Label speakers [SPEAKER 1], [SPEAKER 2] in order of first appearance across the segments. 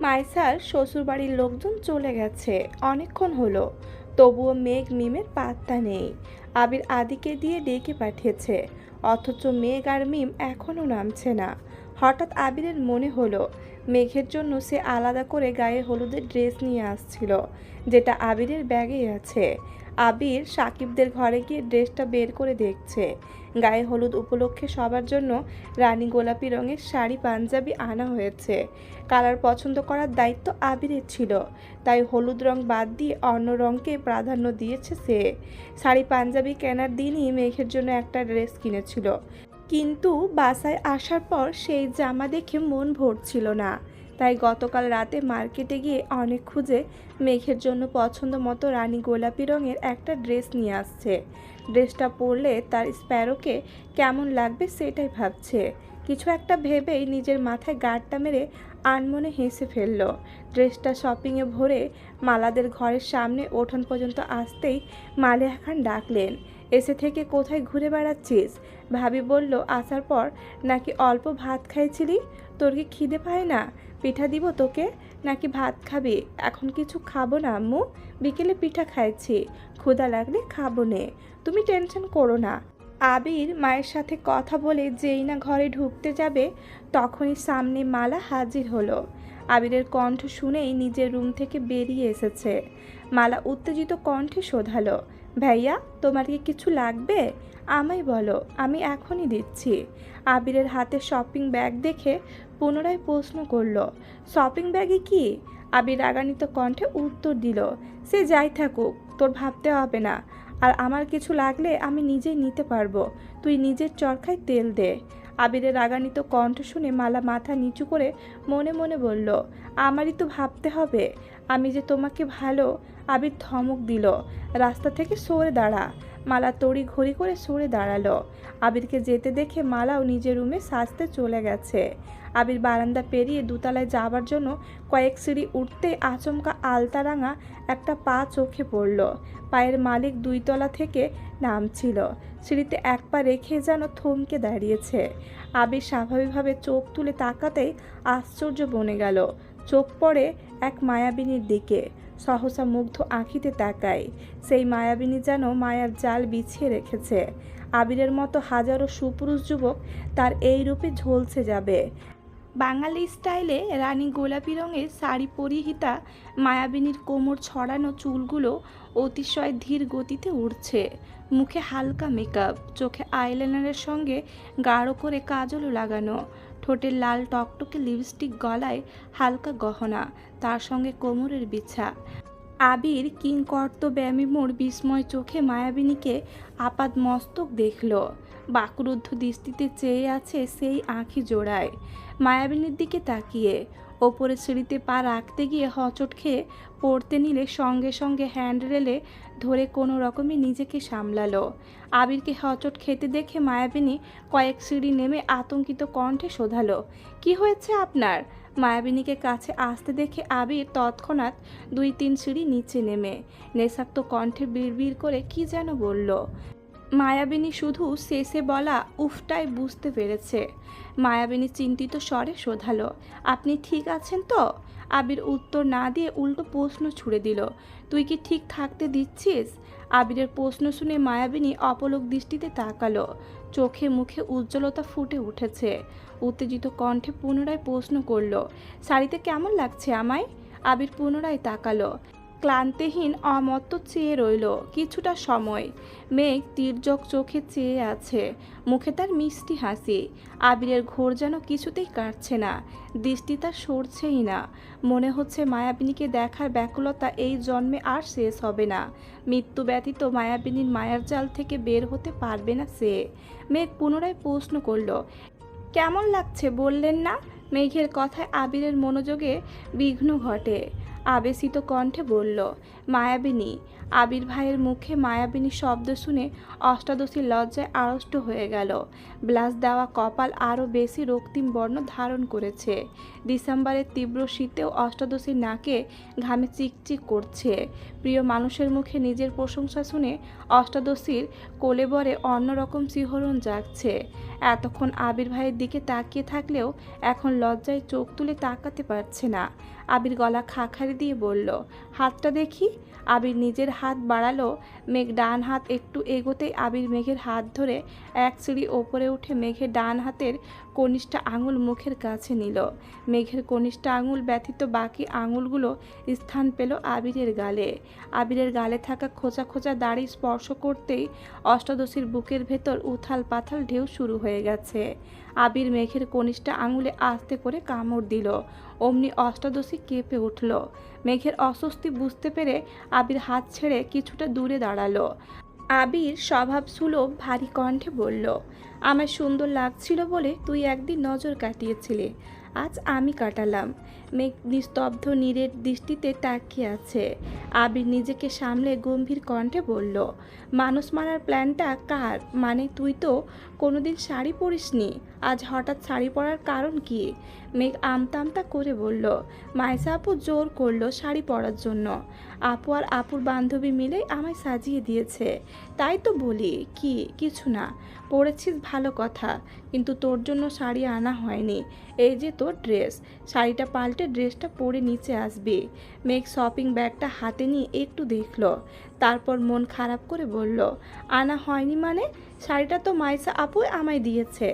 [SPEAKER 1] মাইসার শ্বশুরবাড়ির লোকজন চলে গেছে অনেকক্ষণ হলো, তবুও মেঘ মিমের পাত্তা নেই। আবির আদিকে দিয়ে ডেকে পাঠিয়েছে, অথচ মেঘ আর মিম এখনও নামছে না। হঠাৎ আবিরের মনে হলো মেঘের জন্য সে আলাদা করে গায়ে হলুদের ড্রেস নিয়ে আসছিল, যেটা আবিরের ব্যাগেই আছে। আবির সাকিবদের ঘরে গিয়ে ড্রেসটা বের করে দেখছে। গায়ে হলুদ উপলক্ষে সবার জন্য রানী গোলাপি রঙের শাড়ি পাঞ্জাবি আনা হয়েছে। কালার পছন্দ করার দায়িত্ব আবিরের ছিল, তাই হলুদ রং বাদ দিয়ে অন্য রঙকে প্রাধান্য দিয়েছে সে। শাড়ি পাঞ্জাবি কেনার দিনই মেঘের জন্য একটা ড্রেস কিনেছিল, কিন্তু বাসায় আসার পর সেই জামা দেখে মন ভরছিল না। তাই গতকাল রাতে মার্কেটে গিয়ে অনেক খুঁজে মেঘের জন্য পছন্দ মতো রানী গোলাপি রঙের একটা ড্রেস নিয়ে আসছে। ড্রেসটা পরলে তার স্প্যারোকে কেমন লাগবে সেটাই ভাবছে। কিছু একটা ভেবেই নিজের মাথায় গাঁটটা মেরে আনমনে হেসে ফেলল। ড্রেসটা শপিংয়ে ভরে মালাদের ঘরের সামনে ওঠান পর্যন্ত আসতেই মালিয়া খান ডাকলেন, এসে থেকে কোথায় ঘুরে বেড়াচ্ছিস? ভাবি বলল আসার পর নাকি অল্প ভাত খাইছিলি, তোর কি খিদে পায় না? পিঠা দিব তোকে, নাকি ভাত খাবি? এখন কিছু খাবো না আম্মু, বিকেলে পিঠা খাইছি, ক্ষুধা লাগলে খাবো নে, তুমি টেনশন করো না। আবির মায়ের সাথে কথা বলে যেই না ঘরে ঢুকতে যাবে, তখনই সামনে মালা হাজির হলো। আবিরের কণ্ঠ শুনেই নিজের রুম থেকে বেরিয়ে এসেছে। মালা উত্তেজিত কণ্ঠে শোধালো, ভাইয়া তোমার কি কিছু লাগবে? আমায় বলো, আমি এখনই দিচ্ছি। আবিরের হাতে শপিং ব্যাগ দেখে পুনরায় প্রশ্ন করলো, শপিং ব্যাগে কি? আবির রাগান্বিত কণ্ঠে উত্তর দিল, সে যাই থাকুক, তোর ভাবতে হবে না। আর আমার কিছু লাগলে আমি নিজেই নিতে পারবো, তুই নিজের চরকায় তেল দে। আবিরের রাগান্বিত কণ্ঠ শুনে মালা মাথা নিচু করে মনে মনে বলল, আমারই তো ভাবতে হবে, আমি যে তোমাকে ভালো। আবির ধমক দিল, রাস্তা থেকে সরে দাঁড়া। মালা তড়ি ঘড়ি করে সরে দাঁড়ালো। আবিরকে যেতে দেখে মালাও নিজের রুমে সাজতে চলে গেছে। আবির বারান্দা পেরিয়ে দোতলায় যাবার জন্য কয়েক সিঁড়ি উঠতে আচমকা আলতারাঙা একটা পা চোখে পড়ল। পায়ের মালিক 2 তলা থেকে নামছিল। সিঁড়িতে এক পা রেখে যেন থমকে দাঁড়িয়েছে। আবির স্বাভাবিকভাবে চোখ তুলে তাকাতেই আশ্চর্য বনে গেল। চোখ পড়ে এক মায়াবিনীর দিকে। সহসা মুগ্ধ আঁখিতে তাকায়। সেই মায়াবিনী যেন মায়ার জাল বিছিয়ে রেখেছে। আবিরের মতো হাজারো সুপুরুষ যুবক তার এই রূপে ঝলসে যাবে। বাঙালি স্টাইলে রানী গোলাপি রঙের শাড়ি পরিহিতা মায়াবিনীর কোমর ছড়ানো চুলগুলো অতিশয় ধীর গতিতে উড়ছে। মুখে হালকা মেকআপ, চোখে আইলাইনারের সঙ্গে গাঢ় করে কাজলও লাগানো, ঠোঁটের লাল টকটকে লিপস্টিক, গলায় হালকা গহনা, তার সঙ্গে কোমরের বিছা। আবির কিংকর্তব্যামী মোড় বিস্ময় চোখে মায়াবিনীকে আপাদ মস্তক দেখল। বাকরুদ্ধ দৃষ্টিতে চেয়ে আছে সেই আঁখি জোড়ায়। মায়াবিনীর দিকে তাকিয়ে ওপরে সিঁড়িতে পা রাখতে গিয়ে হচট খেয়ে পড়তে নিলে সঙ্গে সঙ্গে হ্যান্ডরেলে ধরে কোনো রকমে নিজেকে সামলালো। আবিরকে হচট খেতে দেখে মায়াবিনী কয়েক সিঁড়ি নেমে আতঙ্কিত কণ্ঠে শোধালো, কি হয়েছে আপনার? মায়াবিনীকে কাছে আসতে দেখে আবির তৎক্ষণাৎ 2-3 সিঁড়ি নিচে নেমে নেশাক্ত কণ্ঠে বিড়বিড় করে কি যেন বলল। মায়াবিনী শুধু শেষে বলা উফটাই বুঝতে পেরেছে। মায়াবিনী চিন্তিত স্বরে শোধালো, আপনি ঠিক আছেন তো? আবির উত্তর না দিয়ে উল্টো প্রশ্ন ছুড়ে দিল, তুই কি ঠিক থাকতে দিচ্ছিস? আবিরের প্রশ্ন শুনে মায়াবিনী অপলক দৃষ্টিতে তাকালো। চোখে মুখে উজ্জ্বলতা ফুটে উঠেছে। উত্তেজিত কণ্ঠে পুনরায় প্রশ্ন করল, শাড়িতে কেমন লাগছে আমায়? আবির পুনরায় তাকালো। ক্লান্তিহীন অমত্ত চেয়ে রইল কিছুটা সময়। মেঘ তীর্যক চোখে চেয়ে আছে, মুখে তার মিষ্টি হাসি। আবিরের ঘোর যেন কিছুতেই কাটছে না, দৃষ্টি তার সরছেই না। মনে হচ্ছে মায়াবিনীকে দেখার ব্যাকুলতা এই জন্মে আর শেষ হবে না। মৃত্যু ব্যতীত মায়াবিনীর মায়ার জাল থেকে বের হতে পারবে না সে। মেঘ পুনরায় প্রশ্ন করল, কেমন লাগছে বললেন না? মেঘের কথায় আবিরের মনোযোগে বিঘ্ন ঘটে। আবেশিত কণ্ঠে বলল। মায়াবিনী। আবির ভাইয়ের মুখে মায়াবিনী শব্দ শুনে অষ্টাদশীর লজ্জায় আড়ষ্ট হয়ে গেল। ব্লাশ দেওয়া কপাল আরও বেশি রক্তিম বর্ণ ধারণ করেছে। ডিসেম্বরের তীব্র শীতেও অষ্টাদশীর নাকে ঘামে চিকচিক করছে। প্রিয় মানুষের মুখে নিজের প্রশংসা শুনে অষ্টাদশীর কোলেবরে অন্যরকম শিহরণ জাগছে। এতক্ষণ আবির ভাইয়ের দিকে তাকিয়ে থাকলেও এখন লজ্জায় চোখ তুলে তাকাতে পারছে না। আবির গলা খাখারি দিয়ে বলল, হাতটা দেখি। আবির নিজের হাত বাড়ালো। মেঘ ডান হাত একটু এগোতেই আবির মেঘের হাত ধরে এক সিঁড়ি ওপরে উঠে মেঘের ডান হাতের কনিষ্ঠ আঙুল মুখের কাছে নিল। মেঘের কনিষ্ঠ আঙুল ব্যতীত বাকি আঙুলগুলো স্থান পেল আবিরের গালে। আবিরের গালে থাকা খোঁচা খোঁচা দাড়ি স্পর্শ করতেই অষ্টাদশীর বুকের ভেতর উথাল পাথাল ঢেউ শুরু হয়ে গেছে। আবির মেঘের কনিষ্ঠ আঙুলে আস্তে করে কামড় দিল। অমনি অষ্টাদশী কেঁপে উঠল। মেঘের অস্বস্তি বুঝতে পেরে আবির হাত ছেড়ে কিছুটা দূরে দাঁড়ালো। আবির স্বভাব সুলভ ভারী কণ্ঠে বলল, আমার সুন্দর লাগছিল বলে তুই একদিন নজর কাটিয়েছিলি, আজ আমি কাটালাম। মেঘ নিস্তব্ধ নীরের দৃষ্টিতে তাকিয়ে আছে। আবির নিজেকে সামলে গম্ভীর কণ্ঠে বলল, মানুষ মারার প্ল্যানটা কার? মানে তুই তো কোনোদিন শাড়ি পরিসনি, আজ হঠাৎ শাড়ি পরার কারণ কি? মেঘ আমতা করে বলল, মাইসা আপু জোর করলো শাড়ি পরার জন্য। আপু আর আপুর বান্ধবী মিলেই আমায় সাজিয়ে দিয়েছে, তাই তো বলি। কি? কিছু না। পরেছিস ভালো কথা, কিন্তু তোর জন্য শাড়ি আনা হয়নি। এই যে তোর ড্রেস, শাড়িটা পাল্টে ড্রেসটা পরে নিচে আসবি। মেঘ শপিং ব্যাগটা হাতে নিয়ে একটু দেখলো, তারপর মন খারাপ করে বলল, আনা হয়নি মানে? শাড়িটা তো মাইসা আপুই আমায় দিয়েছে,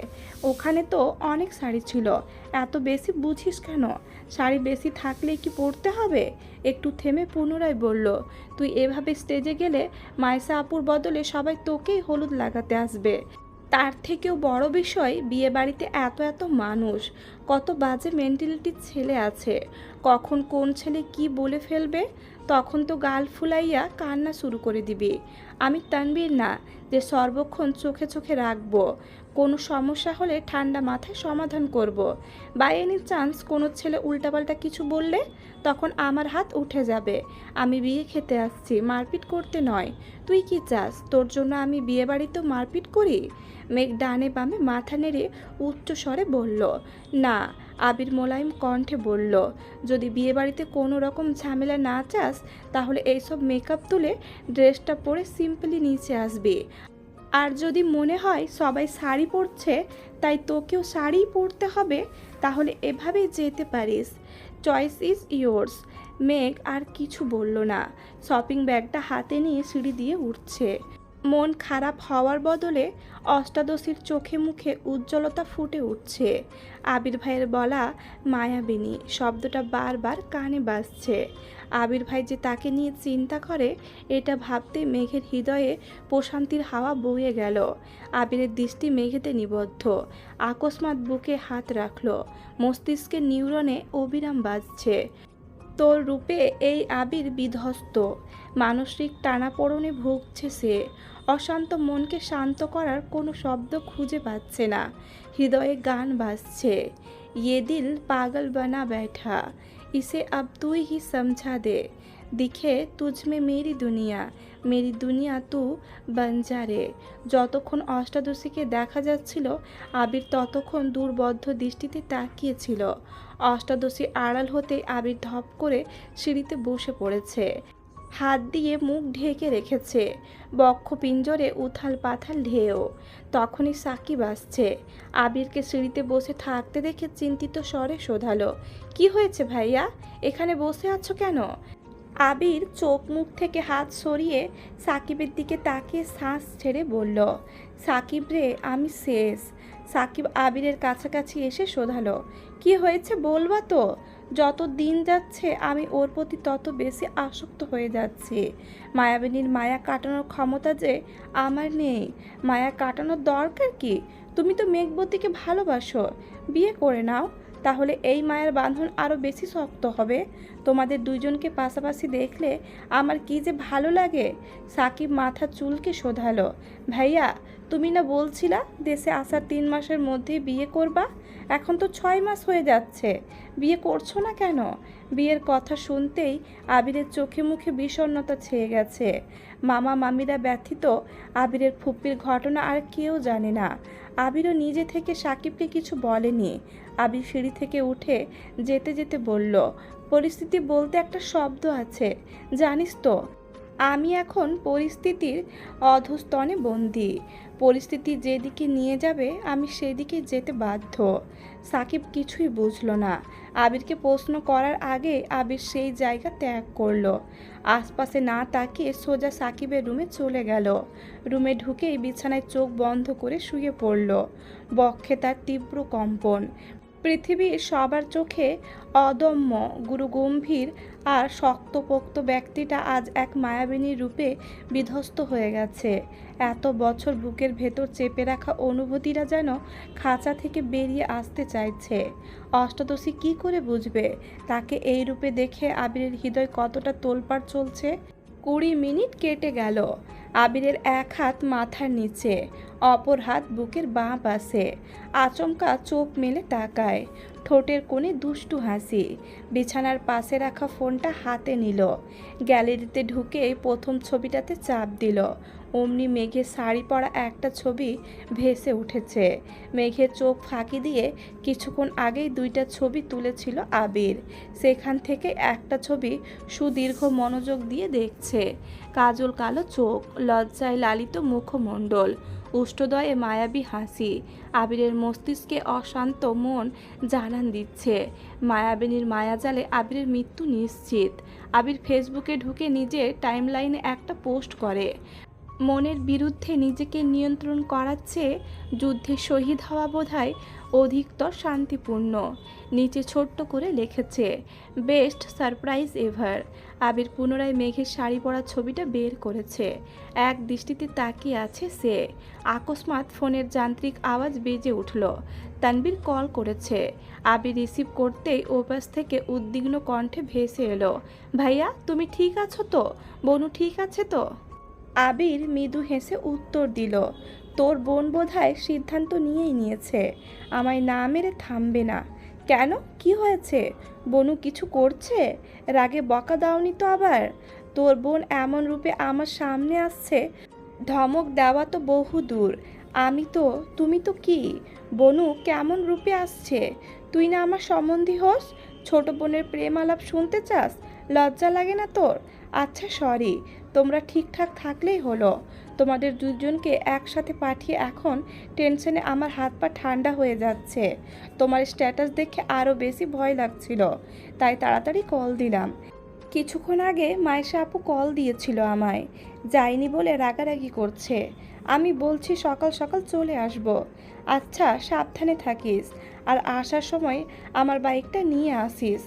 [SPEAKER 1] ওখানে তো অনেক শাড়ি ছিল, এত বেশি বুঝিস কেন? শাড়ি বেশি থাকলেই কি পরতে হবে? একটু থেমে পুনরায় বলল, তুই এভাবে স্টেজে গেলে মাইসা আপুর বদলে সবাই তোকেই হলুদ লাগাতে আসবে। তার থেকেও বড় বিষয়, বিয়ে বাড়িতে এত এত মানুষ, কত বাজে মেন্টালিটির ছেলে আছে, কখন কোন ছেলে কি বলে ফেলবে, তখন তো গাল ফুলাইয়া কান্না শুরু করে দিবি। আমি তানবীর না যে সর্বক্ষণ চোখে চোখে রাখবো। কোনো সমস্যা হলে ঠান্ডা মাথায় সমাধান করব। বাই এনি চান্স কোনো ছেলে উল্টাপাল্টা কিছু বললে তখন আমার হাত উঠে যাবে। আমি বিয়ে খেতে আসছি, মারপিট করতে নয়। তুই কি চাস তোর জন্য আমি বিয়ে বাড়িতেও মারপিট করি? মেঘ ডানে বামে মাথা নেড়ে উচ্চ স্বরে বলল, না। আবির মোলায়েম কণ্ঠে বলল, যদি বিয়ে বাড়িতে কোনো রকম ঝামেলা না চাস তাহলে এইসব মেকআপ তুলে ড্রেসটা পরে সিম্পলি নিচে আসবি। আর যদি মনে হয় সবাই শাড়ি পরছে তাই তোকেও শাড়িই পরতে হবে, তাহলে এভাবেই যেতে পারিস। Choice is yours. মেঘ আর কিছু বলল না। শপিং ব্যাগটা হাতে নিয়ে সিঁড়ি দিয়ে উঠছে। মন খারাপ হওয়ার বদলে অষ্টাদশীর চোখে মুখে উজ্জ্বলতা ফুটে উঠছে। আবির ভাইয়ের বলা মায়াবিনী শব্দটা বারবার কানে বাজছে। আবির ভাই যে তাকে নিয়ে চিন্তা করে এটা ভাবতে মেঘের হৃদয়ে প্রশান্তির হাওয়া বয়ে গেল। আবিরের দৃষ্টি মেঘেতে নিবদ্ধ। আকস্মাৎ বুকে হাত রাখল। মস্তিষ্কের নিউরনে অবিরাম বাজছে, তোর রূপে এই আবির বিধ্বস্ত। মানসিক টানাপোড়েনে ভুগছে সে। অশান্ত মনকে শান্ত করার কোনো শব্দ খুঁজে পাচ্ছে না। হৃদয়ে গান বাজছে, ये दिल पागल बना बैठा, इसे अब तू ही समझा दे, दिखे तुझ में मेरी दुनिया तू बन जा रे। যতক্ষণ অষ্টাদশীকে দেখা যাচ্ছিল আবির ততক্ষণ দুর্বদ্ধ দৃষ্টিতে তাকিয়েছিল। অষ্টাদশী আড়াল হতে আবির ধপ করে সিঁড়িতে বসে পড়েছে। হাত দিয়ে মুখ ঢেকে রেখেছে। বক্ষ পিঞ্জরে উথাল পাথাল ঢেউ। তখনই সাকিব আসছে। আবিরকে সিঁড়িতে বসে থাকতে দেখে চিন্তিত স্বরে শোধালো, কি হয়েছে ভাইয়া, এখানে বসে আছো কেন? আবির চোখ মুখ থেকে হাত সরিয়ে সাকিবের দিকে তাকিয়ে শ্বাস ছেড়ে বলল, সাকিব রে আমি শেষ। সাকিব আবিরের কাছাকাছি এসে শোধালো, কি হয়েছে বলবা তো? যত দিন যাচ্ছে আমি ওর প্রতি তত বেশি আসক্ত হয়ে যাচ্ছি। মায়াবিনীর মায়া কাটানোর ক্ষমতা যে আমার নেই। মায়া কাটানোর দরকার কি? তুমি তো মেঘবতীকে ভালোবাসো, বিয়ে করে নাও, তাহলে এই মায়ের বাঁধন আরও বেশি শক্ত হবে। তোমাদের দুইজনকে পাশাপাশি দেখলে আমার কি যে ভালো লাগে। সাকিব মাথা চুলকে শোধালো, ভাইয়া তুমি না বলছিলা দেশে আসার 3 মাসের মধ্যেই বিয়ে করবা? এখন তো 6 মাস হয়ে যাচ্ছে, বিয়ে করছো না কেন? বিয়ের কথা শুনতেই আবিরের চোখে মুখে বিষণ্ণতা ছেয়ে গেছে। মামা মামিরা ব্যথিত, আবিরের ফুপ্পির ঘটনা আর কেউ জানে না। আবিরও নিজে থেকে সাকিবকে কিছু বলেনি। আবির সিঁড়ি থেকে উঠে যেতে যেতে বলল, পরিস্থিতি বলতে একটা শব্দ আছে, জানিস তো? আমি এখন পরিস্থিতির অধস্তনে বন্দী। পরিস্থিতি যেদিকে নিয়ে যাবে আমি সেদিকে যেতে বাধ্য। সাকিব কিছুই বুঝল না। আবিরকে প্রশ্ন করার আগে আবির সেই জায়গা ত্যাগ করলো। আশপাশে না তাকিয়ে সোজা সাকিবের রুমে চলে গেল। রুমে ঢুকেই বিছানায় চোখ বন্ধ করে শুয়ে পড়ল। বক্ষে তার তীব্র কম্পন। পৃথিবীর সবার চোখে অদম্য গুরুগম্ভীর আর শক্তপোক্ত ব্যক্তিটা আজ এক মায়াবিনীর রূপে বিধ্বস্ত হয়ে গেছে। এত বছর বুকের ভেতর চেপে রাখা অনুভূতিরা যেন খাঁচা থেকে বেরিয়ে আসতে চাইছে। অষ্টাদশী কি করে বুঝবে তাকে এই রূপে দেখে আবিরের হৃদয় কতটা তোলপাড় চলছে? 20 মিনিট কেটে গেল। আবিরের এক হাত মাথার নিচে, অপর হাত বুকের বাঁ পাশে। আচমকা চোখ মেলে তাকায়। ঠোঁটের কোণে দুষ্টু হাসি। বিছানার পাশে রাখা ফোনটা হাতে নিল। গ্যালারিতে ঢুকেই প্রথম ছবিটাতে চাপ দিল। অমনি মেঘের শাড়ি পরা একটা ছবি ভেসে উঠেছে। মেঘের চোখ ফাঁকি দিয়ে কিছুক্ষণ আগেই 2টা ছবি তুলেছিল আবির। সেখান থেকে একটা ছবি সুদীর্ঘ মনোযোগ দিয়ে দেখছে। কাজল কালো চোখ, লজ্জায় লালিত মুখমণ্ডল, উষ্ঠদয়ে মায়াবী হাসি। আবিরের মস্তিষ্কে অশান্ত মন জানান দিচ্ছে, মায়াবিনীর মায়াজালে আবিরের মৃত্যু নিশ্চিত। আবির ফেসবুকে ঢুকে নিজের টাইমলাইনে একটা পোস্ট করে, মনের বিরুদ্ধে নিজেকে নিয়ন্ত্রণ করার চেয়ে যুদ্ধে শহীদ হওয়া বোধহয় অধিকতর শান্তিপূর্ণ। নিচে ছোট্ট করে লিখেছে, বেস্ট সারপ্রাইজ এভার। আবির পুনরায় মেঘের শাড়ি পরা ছবিটা বের করেছে। এক দৃষ্টিতে তাকিয়ে আছে সে। আকস্মাৎ ফোনের যান্ত্রিক আওয়াজ বেজে উঠল। তানবীর কল করেছে। আবির রিসিভ করতেই ওপাশ থেকে উদ্বিগ্ন কণ্ঠে ভেসে এলো, ভাইয়া তুমি ঠিক আছো তো? বনু ঠিক আছে তো? আবির মৃদু হেসে উত্তর দিল, তোর বোন বোধহয় সিদ্ধান্ত নিয়েই নিয়েছে, আমায় না মেরে থামবে না। কেন, কি হয়েছে? বনু কিছু করছে? রাগে বকা দাওনি তো আবার? তোর বোন এমন রূপে আমার সামনে আসছে, ধমক দেওয়া তো বহু দূর। তুমি তো কি? বনু কেমন রূপে আসছে? তুই না আমার সম্বন্ধী হোস? ছোট বোনের প্রেম আলাপ শুনতে চাস? লজ্জা লাগে না তোর? আচ্ছা সরি, তোমরা ঠিকঠাক থাকলেই হলো। তোমাদের দুজনকে একসাথে পাঠিয়ে এখন টেনশনে আমার হাত পা ঠান্ডা হয়ে যাচ্ছে। তোমার স্ট্যাটাস দেখে আরও বেশি ভয় লাগছিল, তাই তাড়াতাড়ি কল দিলাম। কিছুক্ষণ আগে মায়েশা আপু কল দিয়েছিল আমায়, যাইনি বলে রাগারাগি করছে। আমি বলছি সকাল সকাল চলে আসব। আচ্ছা সাবধানে থাকিস, আর আসার সময় আমার বাইকটা নিয়ে আসিস।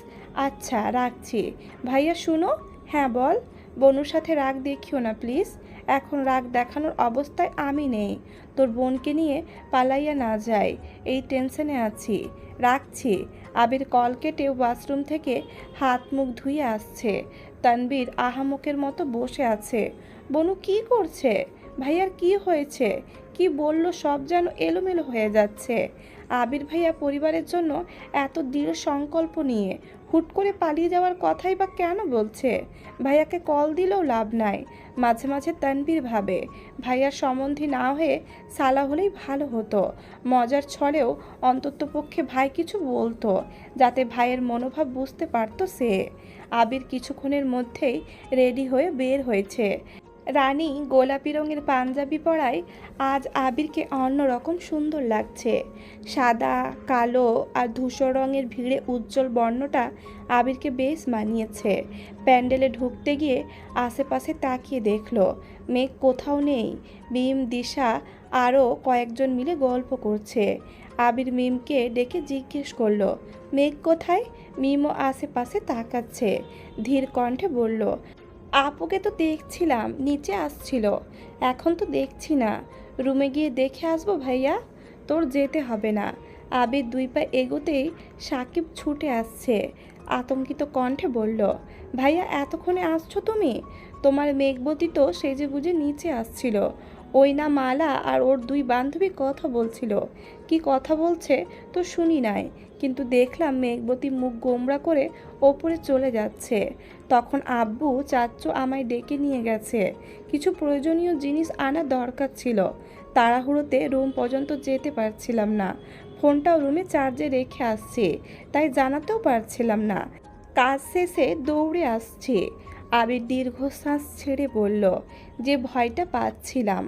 [SPEAKER 1] আচ্ছা রাখছি। ভাইয়া শুনো। হ্যাঁ বল। বনুর সাথে রাগ দেখিও না প্লিজ, এখন রাগ দেখানোর অবস্থায় আমি নেই। তোর বোনকে নিয়ে পালাইয়া না যায়, এই টেনশনে আছি। রাখছি। আবির কল কেটে ওয়াশরুম থেকে হাত মুখ ধুয়ে আসছে। তানবীর আহামকের মতো বসে আছে। বনু কি করছে? ভাইয়ার কি হয়েছে? কি বলল সব যেন এলোমেলো হয়ে যাচ্ছে। আবির ভাইয়া পরিবারের জন্য এত দৃঢ় সংকল্প নিয়ে হুট করে পালিয়ে যাওয়ার কথাই বা কেন বলছে? ভাইয়াকে কল দিলেও লাভ নাই। মাঝে মাঝে তানবীর ভাবে, ভাইয়ার সম্বন্ধী না হয়ে সালা হলেই ভালো হতো। মজার ছলেও অন্ততপক্ষে ভাই কিছু বলতো, যাতে ভাইয়ের মনোভাব বুঝতে পারতো সে। আবির কিছুক্ষণের মধ্যেই রেডি হয়ে বের হয়েছে। রানী গোলাপি রঙের পাঞ্জাবি পরায় আজ আবিরকে অন্যরকম সুন্দর লাগছে। সাদা, কালো আর ধূসর রঙের ভিড়ে উজ্জ্বল বর্ণটা আবিরকে বেশ মানিয়েছে। প্যান্ডেলে ঢুকতে গিয়ে আশেপাশে তাকিয়ে দেখল মেঘ কোথাও নেই। মিম, দিশা আরও কয়েকজন মিলে গল্প করছে। আবির মিমকে ডেকে জিজ্ঞেস করলো, মেঘ কোথায়? মিমও আশেপাশে তাকাচ্ছে। ধীর কণ্ঠে বলল, আপুকে তো দেখছিলাম নিচে আসছিল, এখন তো দেখছি না। রুমে গিয়ে দেখে আসবো ভাইয়া? তোর যেতে হবে না। আবির 2 পা এগোতেই সাকিব ছুটে আসছে। আতঙ্কিত কণ্ঠে বলল, ভাইয়া এতক্ষণে আসছো তুমি? তোমার মেঘবতী তো সেজে গুজে নিচে আসছিল, ওই না মালা আর ওর দুই বান্ধবী কথা বলছিল। কি কথা বলছে তো শুনি নাই, কিন্তু দেখলাম মেঘবতী মুখ গোমড়া করে ওপরে চলে যাচ্ছে। তখন আব্বু চাচ্চু আমায় ডেকে নিয়ে গেছে, কিছু প্রয়োজনীয় জিনিস আনা দরকার ছিল। তাড়াহুড়োতে রুম পর্যন্ত যেতে পারছিলাম না, ফোনটাও রুমে চার্জে রেখে আসছি, তাই জানাতেও পারছিলাম না। কাজ শেষে দৌড়ে আসছি। আবির দীর্ঘশ্বাস ছেড়ে বলল, যে ভয়টা পাচ্ছিলাম।